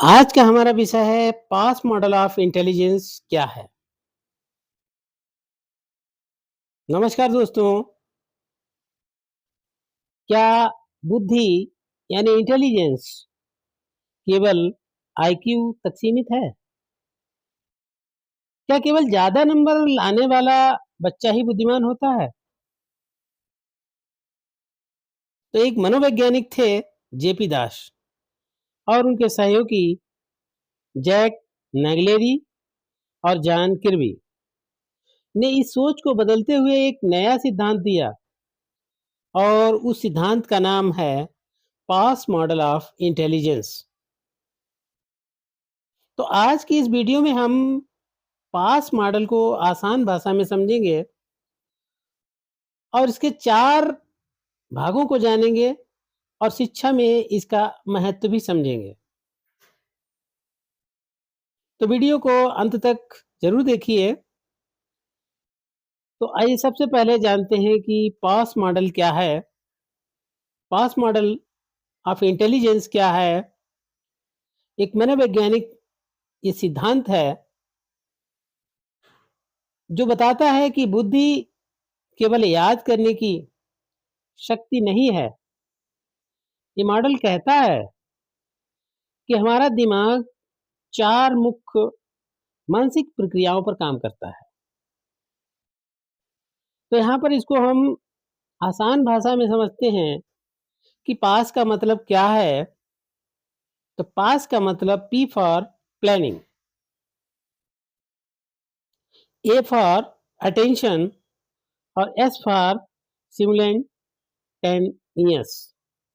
आज का हमारा विषय है पास मॉडल ऑफ इंटेलिजेंस क्या है? नमस्कार दोस्तों, क्या बुद्धि यानी इंटेलिजेंस केवल आईक्यू तक सीमित है? क्या केवल ज़्यादा नंबर लाने वाला बच्चा ही बुद्धिमान होता है? तो एक मनोवैज्ञानिक थे जेपी दास और उनके सहयोगी जैक नैगलेरी और जॉन किर्बी ने इस सोच को बदलते हुए एक नया सिद्धांत दिया और उस सिद्धांत का नाम है पास मॉडल ऑफ इंटेलिजेंस। तो आज की इस वीडियो में हम पास मॉडल को आसान भाषा में समझेंगे और इसके 4 भागों को जानेंगे और शिक्षा में इसका महत्व भी समझेंगे। तो वीडियो को अंत तक ज़रूर देखिए। तो आइए सबसे पहले जानते हैं कि पास मॉडल क्या है? पास मॉडल ऑफ इंटेलिजेंस क्या है? एक मनोवैज्ञानिक ये सिद्धांत है जो बताता है कि बुद्धि केवल याद करने की शक्ति नहीं है। ये मॉडल कहता है कि हमारा दिमाग 4 मुख्य मानसिक प्रक्रियाओं पर काम करता है। तो यहाँ पर इसको हम आसान भाषा में समझते हैं कि पास का मतलब क्या है? तो पास का मतलब P for planning, A for attention और एस फॉर सिमुलेटेनियस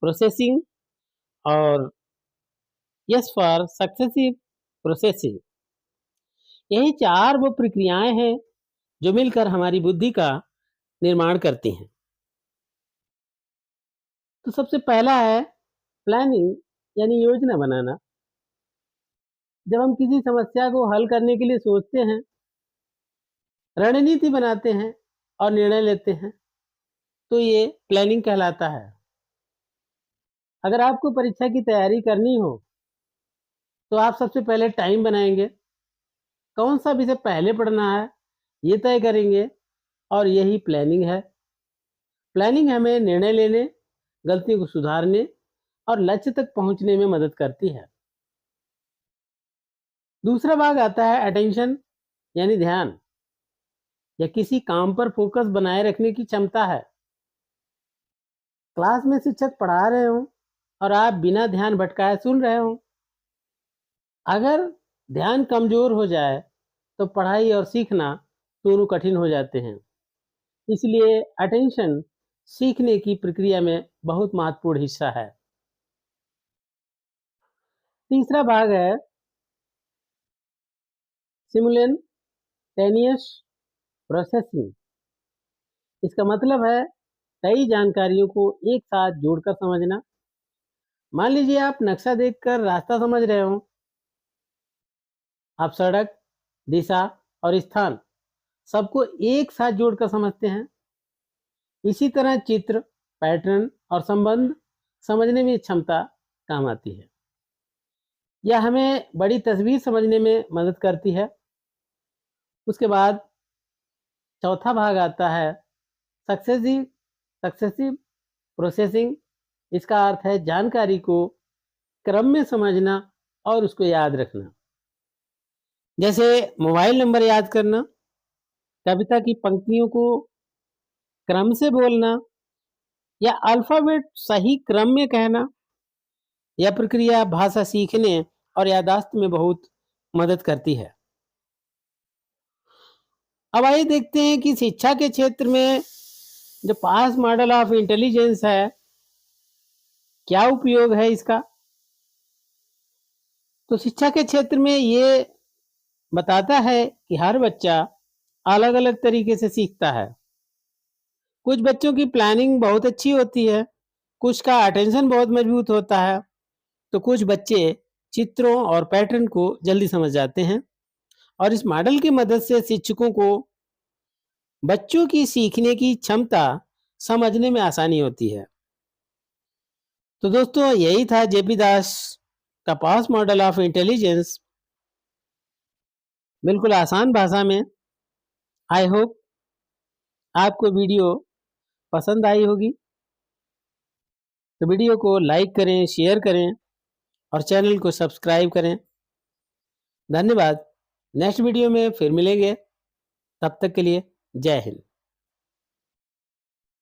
प्रोसेसिंग और एस फॉर सक्सेसिव प्रोसेसिंग। यही 4 वो प्रक्रियाएं हैं जो मिलकर हमारी बुद्धि का निर्माण करती हैं। तो सबसे पहला है प्लानिंग यानी योजना बनाना। जब हम किसी समस्या को हल करने के लिए सोचते हैं, रणनीति बनाते हैं और निर्णय लेते हैं, तो ये प्लानिंग कहलाता है। अगर आपको परीक्षा की तैयारी करनी हो, तो आप सबसे पहले टाइम बनाएँगे, कौन-सा विषय पहले पढ़ना है, ये तय करेंगे और यही प्लानिंग है। प्लानिंग हमें निर्णय लेने, गलतियों को सुधारने और लक्ष्य तक पहुँचने में मदद करती है। दूसरा भाग आता है अटेंशन यानी ध्यान या किसी काम पर फोकस बनाए रखने की क्षमता है। क्लास में शिक्षक पढ़ा रहे हों और आप बिना ध्यान भटकाए सुन रहे हों। अगर ध्यान कमजोर हो जाए, तो पढ़ाई और सीखना दोनों कठिन हो जाते हैं। इसलिए अटेंशन सीखने की प्रक्रिया में बहुत महत्वपूर्ण हिस्सा है। तीसरा भाग है सिमुलेटेनियस प्रोसेसिंग। इसका मतलब है कई जानकारियों को एक साथ जोड़कर समझना। मान लीजिए आप नक्शा देखकर रास्ता समझ रहे हो, आप सड़क, दिशा और स्थान सबको एक साथ जोड़कर समझते हैं। इसी तरह चित्र, पैटर्न और संबंध समझने में क्षमता काम आती है। यह हमें बड़ी तस्वीर समझने में मदद करती है। उसके बाद चौथा भाग आता है सक्सेसिव सक्सेसिव प्रोसेसिंग। इसका अर्थ है जानकारी को क्रम में समझना और उसको याद रखना। जैसे मोबाइल नंबर याद करना, कविता की पंक्तियों को क्रम से बोलना या अल्फाबेट सही क्रम में कहना। यह प्रक्रिया भाषा सीखने और याददाश्त में बहुत मदद करती है। अब आइए देखते हैं कि शिक्षा के क्षेत्र में जो पास मॉडल ऑफ इंटेलिजेंस है, क्या उपयोग है इसका? तो शिक्षा के क्षेत्र में ये बताता है कि हर बच्चा अलग-अलग तरीके से सीखता है। कुछ बच्चों की प्लानिंग बहुत अच्छी होती है, कुछ का अटेंशन बहुत मजबूत होता है, तो कुछ बच्चे चित्रों और पैटर्न को जल्दी समझ जाते हैं। और इस मॉडल की मदद से शिक्षकों को बच्चों की सीखने की क्षमता समझने में आसानी होती है। तो दोस्तों यही था जेपी दास का पास्ट मॉडल ऑफ इंटेलिजेंस बिल्कुल आसान भाषा में। आई होप आपको वीडियो पसंद आई होगी। तो वीडियो को लाइक करें, शेयर करें और चैनल को सब्सक्राइब करें। धन्यवाद। नेक्स्ट वीडियो में फिर मिलेंगे। तब तक के लिए जय हिंद।